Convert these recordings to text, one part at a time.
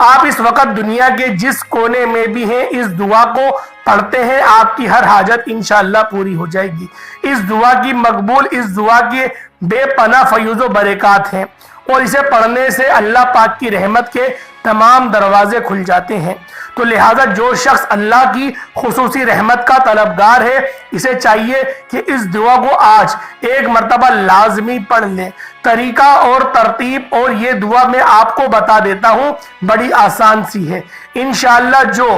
آپ اس وقت دنیا کے جس کونے میں بھی ہیں اس دعا کو پڑھتے ہیں، آپ کی ہر حاجت انشاءاللہ پوری ہو جائے گی۔ اس دعا کی مقبول، اس دعا کے بے پناہ فیوز و برکات ہیں، اور اسے پڑھنے سے اللہ پاک کی رحمت کے تمام دروازے کھل جاتے ہیں۔ تو لہٰذا جو شخص اللہ کی خصوصی رحمت کا طلبگار ہے، اسے چاہیے کہ اس دعا کو آج ایک مرتبہ لازمی پڑھ لیں۔ طریقہ اور ترتیب اور یہ دعا میں آپ کو بتا دیتا ہوں، بڑی آسان سی ہے۔ انشاءاللہ جو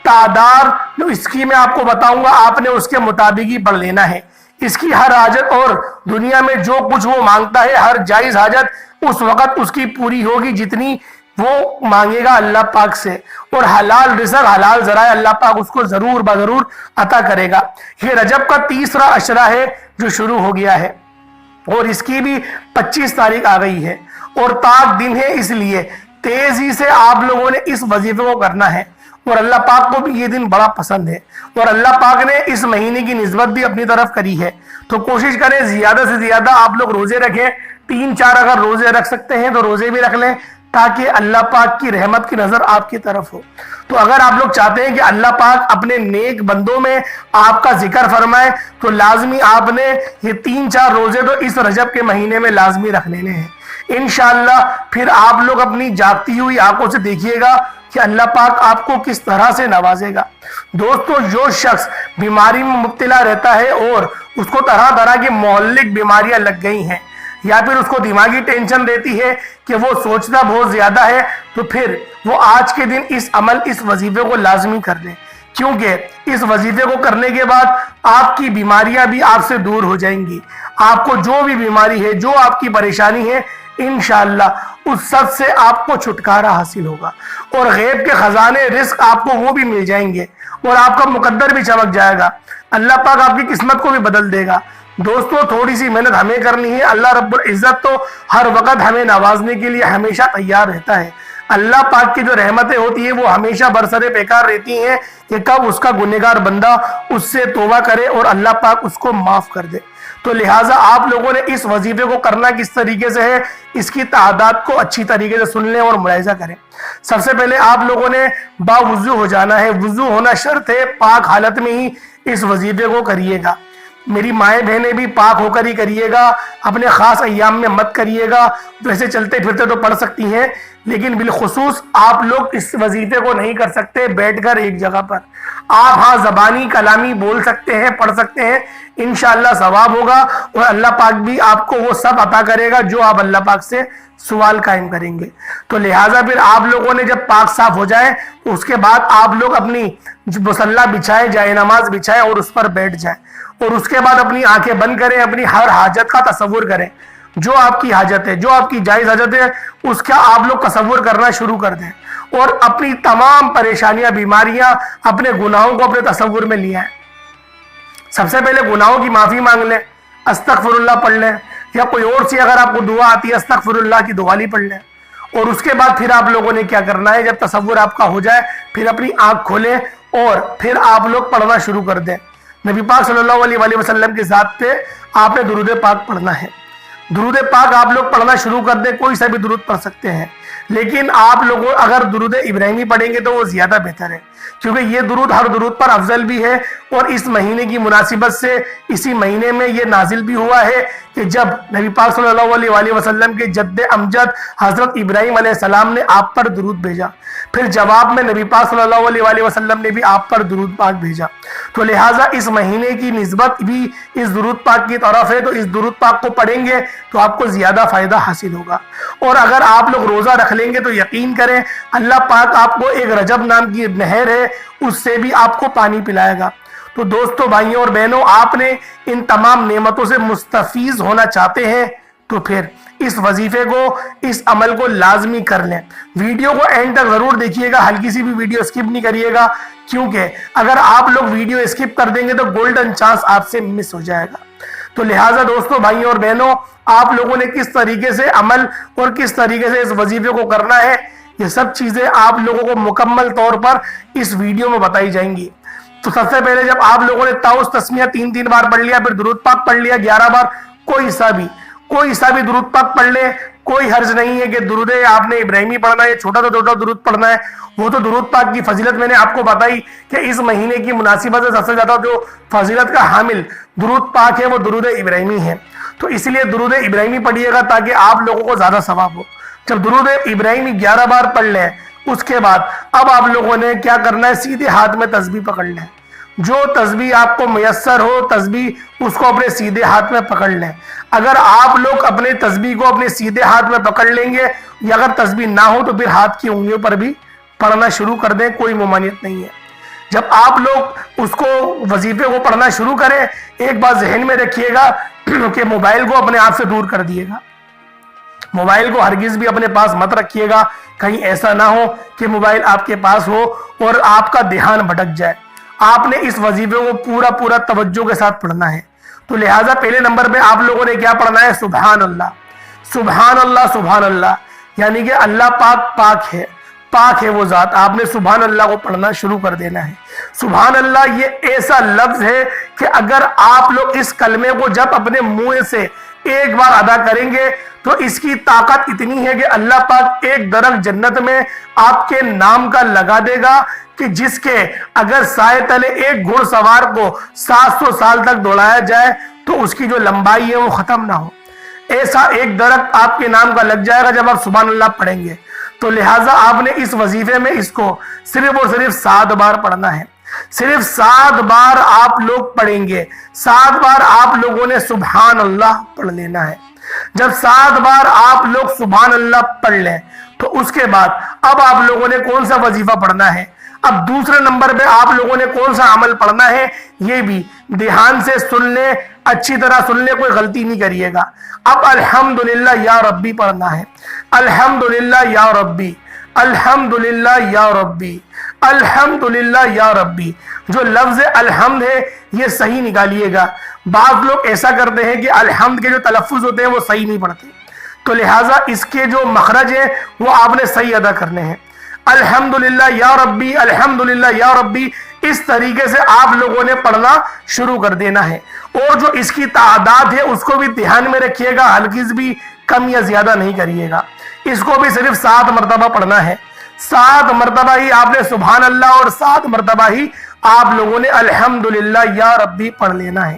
تعداد اس کی میں آپ کو بتاؤں گا، آپ نے اس کے مطابق ہی پڑھ لینا ہے۔ اس کی ہر حاجت اور دنیا میں جو کچھ وہ مانگتا ہے، ہر جائز حاجت اس وقت اس کی پوری ہوگی جتنی وہ مانگے گا اللہ پاک سے، اور حلال رزق، حلال ذرائع اللہ پاک اس کو ضرور بضرور عطا کرے گا۔ یہ رجب کا تیسرا عشرہ ہے جو شروع ہو گیا ہے، اور اس کی بھی 25 تاریخ آ گئی ہے، اور پاک دن ہے، اس لیے تیزی سے آپ لوگوں نے اس وظیفے کو کرنا ہے، اور اللہ پاک کو بھی یہ دن بڑا پسند ہے، اور اللہ پاک نے اس مہینے کی نسبت بھی اپنی طرف کری ہے۔ تو کوشش کریں زیادہ سے زیادہ آپ لوگ روزے رکھیں، 3-4 اگر روزے رکھ سکتے ہیں تو روزے بھی رکھ لیں، تاکہ اللہ پاک کی رحمت کی نظر آپ کی طرف ہو۔ تو اگر آپ لوگ چاہتے ہیں کہ اللہ پاک اپنے نیک بندوں میں آپ کا ذکر فرمائے، تو لازمی آپ نے یہ 3-4 روزے تو اس رجب کے مہینے میں لازمی رکھ لینے ہیں۔ انشاءاللہ پھر آپ لوگ اپنی جاگتی ہوئی آنکھوں سے دیکھیے گا کہ اللہ پاک آپ کو کس طرح سے نوازے گا۔ دوستو، جو شخص بیماری میں مبتلا رہتا ہے اور اس کو طرح طرح کی مہلک بیماریاں لگ گئی ہیں، یا پھر اس کو دماغی ٹینشن رہتی ہے کہ وہ سوچتا بہت زیادہ ہے، تو پھر وہ آج کے دن اس وظیفے کو لازمی کر لیں، کیونکہ اس وظیفے کو کرنے کے بعد آپ کی بیماریاں بھی آپ سے دور ہو جائیں گی۔ آپ کو جو بھی بیماری ہے، جو آپ کی پریشانی ہے، انشاءاللہ اس سب سے آپ کو چھٹکارا حاصل ہوگا، اور غیب کے خزانے رزق آپ کو وہ بھی مل جائیں گے، اور آپ کا مقدر بھی چمک جائے گا۔ اللہ پاک آپ کی قسمت کو بھی بدل دے گا۔ دوستو، تھوڑی سی محنت ہمیں کرنی ہے۔ اللہ رب العزت تو ہر وقت ہمیں نوازنے کے لیے ہمیشہ تیار رہتا ہے۔ اللہ پاک کی جو رحمتیں ہوتی ہیں وہ ہمیشہ برسر پیکار رہتی ہیں کہ کب اس کا گنہگار بندہ اس سے توبہ کرے اور اللہ پاک اس کو معاف کر دے۔ تو لہٰذا آپ لوگوں نے اس وظیفے کو کرنا کس طریقے سے ہے، اس کی تعداد کو اچھی طریقے سے سن لیں اور ملاحظہ کریں۔ سب سے پہلے آپ لوگوں نے باوضو ہو جانا ہے۔ وضو ہونا شرط ہے، پاک حالت میں ہی اس وظیفے کو کریے گا۔ میری مائیں بہنیں بھی پاک ہو کر ہی کریے گا، اپنے خاص ایام میں مت کریے گا۔ ویسے چلتے پھرتے تو پڑھ سکتی ہیں، لیکن بالخصوص آپ لوگ اس وظیفے کو نہیں کر سکتے بیٹھ کر ایک جگہ پر۔ آپ ہاں زبانی کلامی بول سکتے ہیں، پڑھ سکتے ہیں، انشاءاللہ ثواب ہوگا، اور اللہ پاک بھی آپ کو وہ سب عطا کرے گا جو آپ اللہ پاک سے سوال قائم کریں گے۔ تو لہٰذا پھر آپ لوگوں نے جب پاک صاف ہو جائے، اس کے بعد آپ لوگ اپنی مصلی بچھائیں، جائے نماز بچھائیں اور اس پر بیٹھ جائیں، اور اس کے بعد اپنی آنکھیں بند کریں، اپنی ہر حاجت کا تصور کریں۔ جو آپ کی حاجت ہے، جو آپ کی جائز حاجت ہے، اس کا آپ لوگ تصور کرنا شروع کر دیں، اور اپنی تمام پریشانیاں، بیماریاں، اپنے گناہوں کو اپنے تصور میں لیا ہے۔ سب سے پہلے گناہوں کی معافی مانگ لیں، استغفر اللہ پڑھ لیں، یا کوئی اور سی اگر آپ کو دعا آتی ہے استغفر اللہ کی دعا پڑھ لیں۔ اور اس کے بعد پھر آپ لوگوں نے کیا کرنا ہے، جب تصور آپ کا ہو جائے پھر اپنی آنکھ کھولیں اور پھر آپ لوگ پڑھنا شروع کر دیں۔ نبی پاک صلی اللہ علیہ وآلہ وسلم کی ذات پہ آپ نے درود پاک پڑھنا ہے۔ درود پاک آپ لوگ پڑھنا شروع کر دیں، کوئی سا بھی درود پڑھ سکتے ہیں، لیکن آپ لوگ اگر درود ابراہیمی پڑھیں گے تو وہ زیادہ بہتر ہے، کیونکہ یہ درود ہر درود پر افضل بھی ہے، اور اس مہینے کی مناسبت سے اسی مہینے میں یہ نازل بھی ہوا ہے کہ جب نبی پاک صلی اللہ علیہ وآلہ وسلم کے جد امجد حضرت ابراہیم علیہ السلام نے آپ پر درود بھیجا، پھر جواب میں نبی پاک صلی اللہ علیہ وآلہ وسلم نے بھی آپ پر درود پاک بھیجا۔ تو لہٰذا اس مہینے کی نسبت بھی اس درود پاک کی طرف ہے، تو اس درود پاک کو پڑھیں گے تو آپ کو زیادہ فائدہ حاصل ہوگا۔ اور اگر آپ لوگ روزہ رکھ لیں گے تو یقین کریں اللہ پاک آپ کو ایک رجب نام کی نہر ہے، اس سے بھی آپ کو پانی پلائے گا۔ تو دوستو، بھائیوں اور بہنوں، آپ نے ان تمام نعمتوں سے مستفیض ہونا چاہتے ہیں تو پھر اس وظیفے کو، اس عمل کو لازمی کر لیں۔ ویڈیو کو اینڈ تک ضرور دیکھیے گا، ہلکی سی بھی ویڈیو اسکپ نہیں کریے گا، کیونکہ اگر آپ لوگ ویڈیو اسکپ کر دیں گے تو گولڈن چانس آپ سے مس ہو جائے گا۔ تو لہٰذا دوستو، بھائیوں اور بہنوں، آپ لوگوں نے کس طریقے سے عمل اور کس طریقے سے اس وظیفے کو کرنا ہے، یہ سب چیزیں آپ لوگوں کو مکمل طور پر اس ویڈیو میں بتائی جائیں گی۔ تو سب سے پہلے جب آپ لوگوں نے تعوذ تسمیہ 3 بار پڑھ لیا، پھر درود پاک پڑھ لیا 11 بار، کوئی سا بھی درود پاک پڑھ لیں، کوئی حرج نہیں ہے کہ درود آپ نے ابراہیمی پڑھنا ہے، چھوٹا تو چھوٹا درود پڑھنا ہے. وہ تو درود پاک کی فضیلت میں نے آپ کو بتائی کہ اس مہینے کی مناسبت سے سب سے زیادہ جو فضیلت کا حامل درود پاک ہے وہ درود ابراہیمی ہے. تو اس لیے درود ابراہیمی پڑھیے گا تاکہ آپ لوگوں کو زیادہ ثواب ہو. جب درود ابراہیمی 11 بار پڑھ لیں اس کے بعد اب آپ لوگوں نے کیا کرنا ہے، سیدھے ہاتھ میں تسبیح پکڑ لیں. جو تسبیح آپ کو میسر ہو تسبیح اس کو اپنے سیدھے ہاتھ میں پکڑ لیں. اگر آپ لوگ اپنے تسبیح کو اپنے سیدھے ہاتھ میں پکڑ لیں گے یا اگر تسبیح نہ ہو تو پھر ہاتھ کی انگلیوں پر بھی پڑھنا شروع کر دیں، کوئی ممانعت نہیں ہے. جب آپ لوگ اس کو وظیفے کو پڑھنا شروع کریں ایک بات ذہن میں رکھیے گا کہ موبائل کو اپنے آپ سے دور کر دیے گا. موبائل کو ہرگز بھی اپنے پاس مت رکھیے گا، کہیں ایسا نہ ہو کہ موبائل آپ کے پاس ہو اور آپ کا دھیان بھٹک جائے. آپ نے اس وظیفے کو پورا توجہ کے ساتھ پڑھنا ہے. تو لہٰذا پہلے نمبر پہ آپ لوگوں نے کیا پڑھنا ہے، سبحان اللہ سبحان اللہ سبحان اللہ، یعنی کہ اللہ پاک پاک ہے، پاک ہے وہ ذات. آپ نے سبحان اللہ کو پڑھنا شروع کر دینا ہے. سبحان اللہ یہ ایسا لفظ ہے کہ اگر آپ لوگ اس کلمے کو جب اپنے منہ سے ایک بار ادا کریں گے تو اس کی طاقت اتنی ہے کہ اللہ پاک ایک درخت جنت میں آپ کے نام کا لگا دے گا کہ جس کے اگر سائے تلے ایک گھڑ سوار کو 700 سال تک دوڑایا جائے تو اس کی جو لمبائی ہے وہ ختم نہ ہو. ایسا ایک درخت آپ کے نام کا لگ جائے گا جب آپ سبحان اللہ پڑھیں گے. تو لہٰذا آپ نے اس وظیفے میں اس کو صرف اور صرف 7 بار پڑھنا ہے. صرف 7 بار آپ لوگ پڑھیں گے. 7 بار آپ لوگوں نے سبحان اللہ پڑھ لینا ہے. جب 7 بار آپ لوگ سبحان اللہ پڑھ لیں تو اس کے بعد اب آپ لوگوں نے کون سا وظیفہ پڑھنا ہے. اب دوسرے نمبر پہ آپ لوگوں نے کون سا عمل پڑھنا ہے یہ بھی دھیان سے سن لیں، اچھی طرح سن لیں، کوئی غلطی نہیں کریے گا. اب الحمدللہ یا ربی پڑھنا ہے. الحمدللہ یا ربی، الحمدللہ یا ربی، الحمدللہ یا ربی. جو لفظ الحمد ہے یہ صحیح نکالیے گا. بعض لوگ ایسا کرتے ہیں کہ الحمد کے جو تلفظ ہوتے ہیں وہ صحیح نہیں پڑھتے، تو لہٰذا اس کے جو مخرج ہیں وہ آپ نے صحیح ادا کرنے ہیں. الحمدللہ یا ربی، الحمدللہ یا ربی، اس طریقے سے آپ لوگوں نے پڑھنا شروع کر دینا ہے. اور جو اس کی تعداد ہے اس کو بھی دھیان میں رکھیے گا، ہرگز بھی کم یا زیادہ نہیں کریے گا. اس کو بھی صرف 7 مرتبہ پڑھنا ہے. 7 مرتبہ ہی آپ نے سبحان اللہ اور 7 مرتبہ ہی آپ لوگوں نے الحمدللہ یا ربی پڑھ لینا ہے.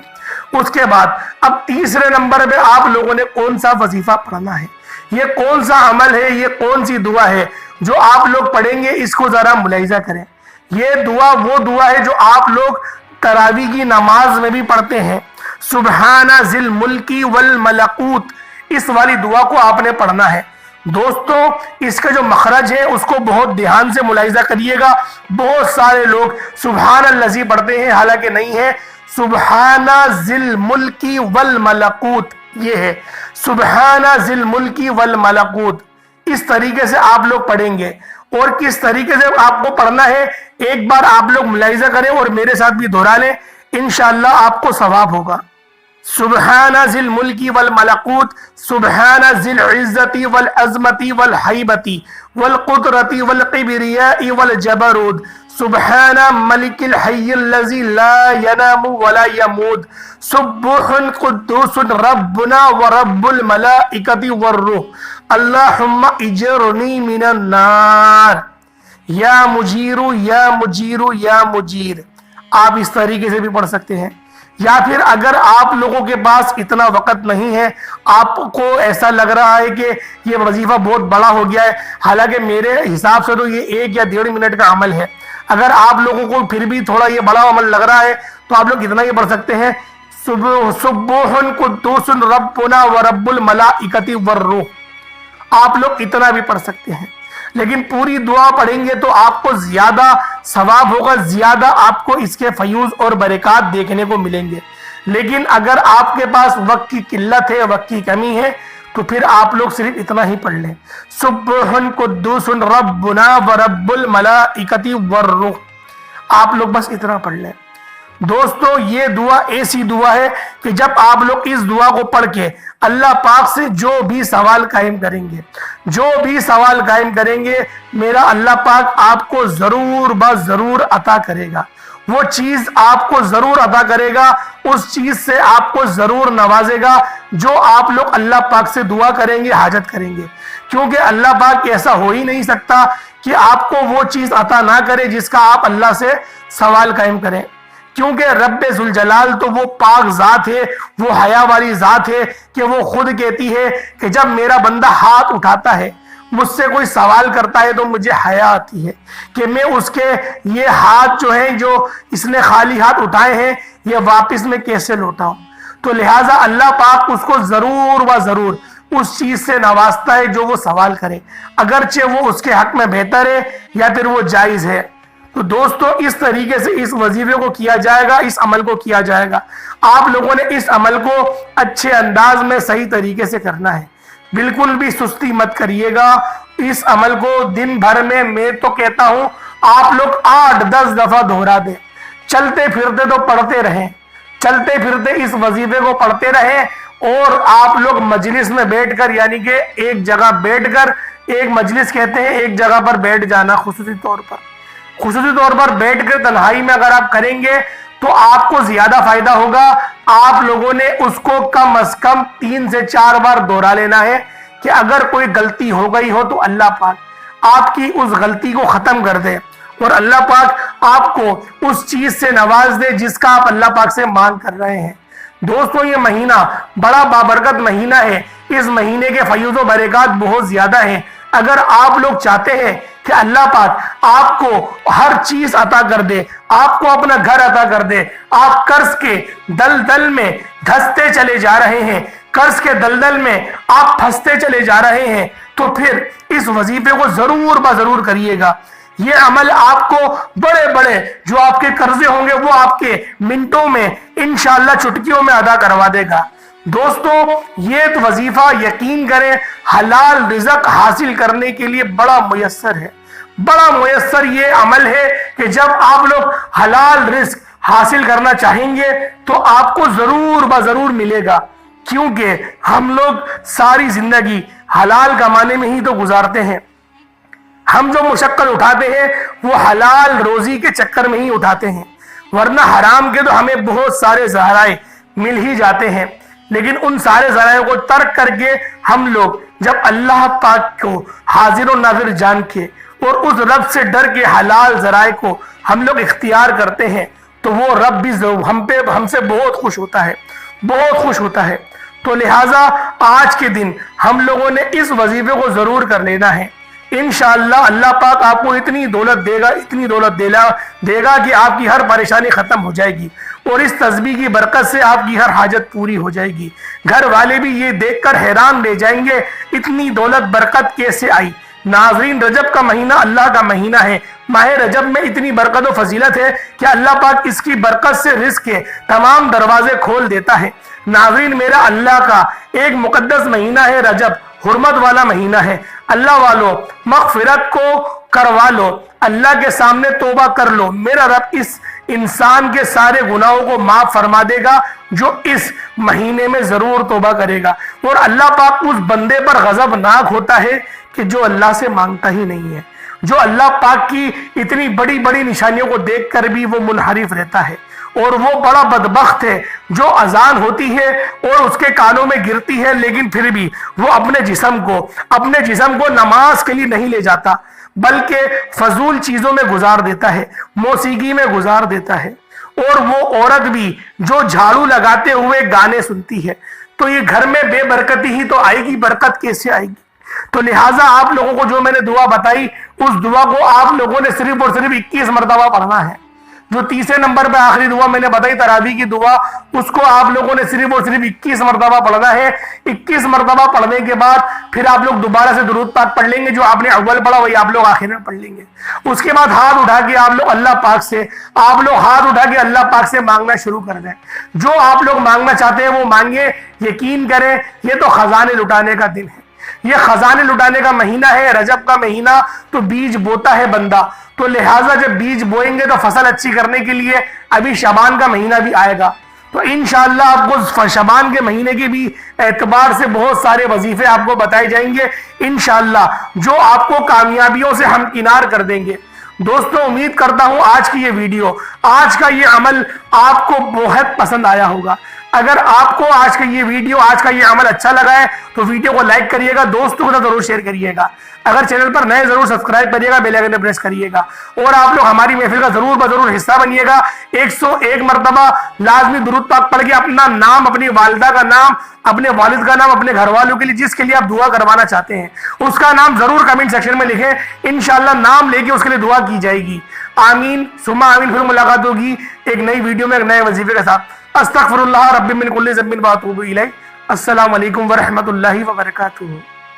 اس کے بعد اب تیسرے نمبر پہ آپ لوگوں نے کون سا وظیفہ پڑھنا ہے، یہ کون سا عمل ہے، یہ کون سی دعا ہے جو آپ لوگ پڑھیں گے. اس کو ذرا ملاحظہ کریں. یہ دعا وہ دعا ہے جو آپ لوگ تراویح کی نماز میں بھی پڑھتے ہیں. سبحان ذی الملک والملکوت، اس والی دعا کو آپ نے پڑھنا ہے. دوستو اس کا جو مخرج ہے اس کو بہت دھیان سے ملاحظہ کریے گا. بہت سارے لوگ سبحان الذی پڑھتے ہیں حالانکہ نہیں ہے. سبحان ذی الملک والملکوت یہ ہے، سبحان ذی الملک والملکوت. اس طریقے سے آپ لوگ پڑھیں گے. اور کس طریقے سے آپ کو پڑھنا ہے ایک بار آپ لوگ ملاحظہ کریں اور میرے ساتھ بھی دہرا لیں، انشاءاللہ آپ کو ثواب ہوگا. سبحان ذی الملک والملکوت، سبحان ذی العزت والعظمت والحیبت والقدرت والکبریاء والجبروت، سبحان ملک الحی الذی لا ینام ولا یموت، سبح قدوس ربنا ورب الملائکۃ والروح، اللہم اجرنی من النار، یا مجیر یا مجیر یا مجیر. آپ اس طریقے سے بھی پڑھ سکتے ہیں. یا پھر اگر آپ لوگوں کے پاس اتنا وقت نہیں ہے، آپ کو ایسا لگ رہا ہے کہ یہ وظیفہ بہت بڑا ہو گیا ہے، حالانکہ میرے حساب سے تو یہ 1 یا 1.5 منٹ کا عمل ہے. اگر آپ لوگوں کو پھر بھی تھوڑا یہ بڑا عمل لگ رہا ہے تو آپ لوگ اتنا یہ پڑھ سکتے ہیں، سبح قدوس ربنا ورب الملائکۃ والروح. آپ لوگ اتنا بھی پڑھ سکتے ہیں. لیکن پوری دعا پڑھیں گے تو آپ کو زیادہ ثواب ہوگا، زیادہ آپ کو اس کے فیوز اور برکات دیکھنے کو ملیں گے. لیکن اگر آپ کے پاس وقت کی قلت ہے، وقت کی کمی ہے، تو پھر آپ لوگ صرف اتنا ہی پڑھ لیں، سبح قدوس ربنا ورب الملائکۃ والروح. آپ لوگ بس اتنا پڑھ لیں. دوستو یہ دعا ایسی دعا ہے کہ جب آپ لوگ اس دعا کو پڑھ کے اللہ پاک سے جو بھی سوال قائم کریں گے، جو بھی سوال قائم کریں گے، میرا اللہ پاک آپ کو ضرور بضرور عطا کرے گا. وہ چیز آپ کو ضرور عطا کرے گا، اس چیز سے آپ کو ضرور نوازے گا جو آپ لوگ اللہ پاک سے دعا کریں گے، حاجت کریں گے۔ کیونکہ اللہ پاک ایسا ہو ہی نہیں سکتا کہ آپ کو وہ چیز عطا نہ کرے جس کا آپ اللہ سے سوال قائم کریں، کیونکہ رب ذوالجلال تو وہ پاک ذات ہے، وہ حیا والی ذات ہے کہ وہ خود کہتی ہے کہ جب میرا بندہ ہاتھ اٹھاتا ہے، مجھ سے کوئی سوال کرتا ہے تو مجھے حیا آتی ہے کہ میں اس کے یہ ہاتھ جو ہیں، جو اس نے خالی ہاتھ اٹھائے ہیں، یہ واپس میں کیسے لوٹاؤں۔ تو لہٰذا اللہ پاک اس کو ضرور و ضرور اس چیز سے نوازتا ہے جو وہ سوال کرے، اگرچہ وہ اس کے حق میں بہتر ہے یا پھر وہ جائز ہے۔ تو دوستو اس طریقے سے اس وظیفے کو کیا جائے گا، اس عمل کو کیا جائے گا۔ آپ لوگوں نے اس عمل کو اچھے انداز میں صحیح طریقے سے کرنا ہے، بالکل بھی سستی مت کریے گا۔ اس عمل کو دن بھر میں تو کہتا ہوں آپ لوگ 8-10 دفعہ دہرا دیں، چلتے پھرتے تو پڑھتے رہیں، چلتے پھرتے اس وظیفے کو پڑھتے رہیں، اور آپ لوگ مجلس میں بیٹھ کر، یعنی کہ ایک جگہ بیٹھ کر، ایک مجلس کہتے ہیں ایک جگہ پر بیٹھ جانا، خصوصی طور پر بیٹھ کر تنہائی میں اگر آپ کریں گے تو آپ کو زیادہ فائدہ ہوگا۔ آپ لوگوں نے اس کو کم از کم 3 سے 4 بار دہرا لینا ہے کہ اگر کوئی غلطی ہو گئی ہو تو اللہ پاک آپ کی اس غلطی کو ختم کر دے، اور اللہ پاک آپ کو اس چیز سے نواز دے جس کا آپ اللہ پاک سے مانگ کر رہے ہیں۔ دوستو یہ مہینہ بڑا بابرکت مہینہ ہے، اس مہینے کے فیوز و برکات بہت زیادہ ہیں۔ اگر آپ لوگ چاہتے ہیں کہ اللہ پاک آپ کو ہر چیز عطا کر دے، آپ کو اپنا گھر عطا کر دے، آپ قرض کے دلدل میں دھستے چلے جا رہے ہیں، قرض کے دلدل میں آپ پھنستے چلے جا رہے ہیں، تو پھر اس وظیفے کو ضرور کریے گا۔ یہ عمل آپ کو بڑے بڑے جو آپ کے قرضے ہوں گے وہ آپ کے منٹوں میں انشاءاللہ چٹکیوں میں ادا کروا دے گا۔ دوستو یہ وظیفہ یقین کریں حلال رزق حاصل کرنے کے لیے بڑا میسر ہے، بڑا میسر یہ عمل ہے کہ جب آپ لوگ حلال رزق حاصل کرنا چاہیں گے تو آپ کو ضرور ملے گا، کیونکہ ہم لوگ ساری زندگی حلال کمانے میں ہی تو گزارتے ہیں۔ ہم جو مشقت اٹھاتے ہیں وہ حلال روزی کے چکر میں ہی اٹھاتے ہیں، ورنہ حرام کے تو ہمیں بہت سارے ذرائع مل ہی جاتے ہیں، لیکن ان سارے ذرائع کو ترک کر کے ہم لوگ جب اللہ پاک کو حاضر و ناظر جان کے اور اس رب سے ڈر کے حلال ذرائع کو ہم لوگ اختیار کرتے ہیں تو وہ رب بھی ہم سے بہت خوش ہوتا ہے، بہت خوش ہوتا ہے۔ تو لہٰذا آج کے دن ہم لوگوں نے اس وظیفے کو ضرور کر لینا ہے۔ انشاءاللہ اللہ پاک آپ کو اتنی دولت دے گا کہ آپ کی ہر پریشانی ختم ہو جائے گی، اور اس تسبیح کی برکت سے آپ کی ہر حاجت پوری ہو جائے گی۔ گھر والے بھی یہ دیکھ کر حیران رہ جائیں گے اتنی دولت برکت کیسے آئی۔ ناظرین رجب کا مہینہ اللہ کا مہینہ ہے، ماہ رجب میں اتنی برکت و فضیلت ہے کہ اللہ پاک اس کی برکت سے رزق کے تمام دروازے کھول دیتا ہے۔ ناظرین میرا اللہ کا ایک مقدس مہینہ ہے رجب، حرمت والا مہینہ ہے۔ اللہ والو مغفرت کو کروا لو، اللہ کے سامنے توبہ کر لو، میرا رب اس انسان کے سارے گناہوں کو معاف فرما دے گا جو اس مہینے میں ضرور توبہ کرے گا۔ اور اللہ پاک اس بندے پر غضبناک ہوتا ہے کہ جو اللہ سے مانگتا ہی نہیں ہے، جو اللہ پاک کی اتنی بڑی بڑی نشانیوں کو دیکھ کر بھی وہ منحرف رہتا ہے۔ اور وہ بڑا بدبخت ہے جو اذان ہوتی ہے اور اس کے کانوں میں گرتی ہے، لیکن پھر بھی وہ اپنے جسم کو نماز کے لیے نہیں لے جاتا، بلکہ فضول چیزوں میں گزار دیتا ہے، موسیقی میں گزار دیتا ہے۔ اور وہ عورت بھی جو جھاڑو لگاتے ہوئے گانے سنتی ہے، تو یہ گھر میں بے برکتی ہی تو آئے گی، برکت کیسے آئے گی؟ تو لہٰذا آپ لوگوں کو جو میں نے دعا بتائی اس دعا کو آپ لوگوں نے صرف اور صرف 21 مرتبہ پڑھنا ہے۔ جو تیسرے نمبر پہ آخری دعا میں نے بتائی تراویح کی دعا، اس کو آپ لوگوں نے صرف اور صرف 21 مرتبہ پڑھنا ہے۔ 21 مرتبہ پڑھنے کے بعد پھر آپ لوگ دوبارہ سے درود پاک پڑھ لیں گے، جو آپ نے اول پڑھا وہی آپ لوگ آخر میں پڑھ لیں گے۔ اس کے بعد ہاتھ اٹھا کے آپ لوگ ہاتھ اٹھا کے اللہ پاک سے مانگنا شروع کر دیں۔ جو آپ لوگ مانگنا چاہتے ہیں وہ مانگیں، یقین کریں یہ تو خزانے لٹانے کا دن ہے، یہ خزانے لٹانے کا مہینہ ہے۔ رجب کا مہینہ تو بیج بوتا ہے بندہ، تو لہٰذا جب بیج بوئیں گے تو فصل اچھی کرنے کے لیے ابھی شعبان کا مہینہ بھی آئے گا، تو انشاءاللہ آپ کو شعبان کے مہینے کے بھی اعتبار سے بہت سارے وظیفے آپ کو بتائے جائیں گے انشاءاللہ، جو آپ کو کامیابیوں سے ہمکنار کر دیں گے۔ دوستوں امید کرتا ہوں آج کی یہ ویڈیو، آج کا یہ عمل آپ کو بہت پسند آیا ہوگا۔ اگر آپ کو آج کا یہ ویڈیو، آج کا یہ عمل اچھا لگا ہے تو ویڈیو کو لائک کریے گا، دوستوں کے ساتھ ضرور شیئر کریے گا۔ اگر چینل پر نئے ضرور سبسکرائب کریے گا، بیل آئیکن پریس کریے گا، اور آپ لوگ ہماری محفل کا ضرور بضرور حصہ بنیے گا۔ 101 مرتبہ لازمی درود پاک پڑھ کے اپنا نام، اپنی والدہ کا نام، اپنے والد کا نام، اپنے گھر والوں کے لیے جس کے لیے آپ دعا کروانا چاہتے ہیں اس کا نام ضرور کمنٹ سیکشن میں لکھیں، انشاءاللہ نام لے کے اس کے لیے دعا کی جائے گی۔ آمین ثم آمین۔ پھر ملاقات ہوگی ایک نئی ویڈیو میں ایک نئے وظیفے کے ساتھ۔ استغفر اللہ رب من کل ذنب واتوب الیہ۔ السلام علیکم ورحمۃ اللہ وبرکاتہ۔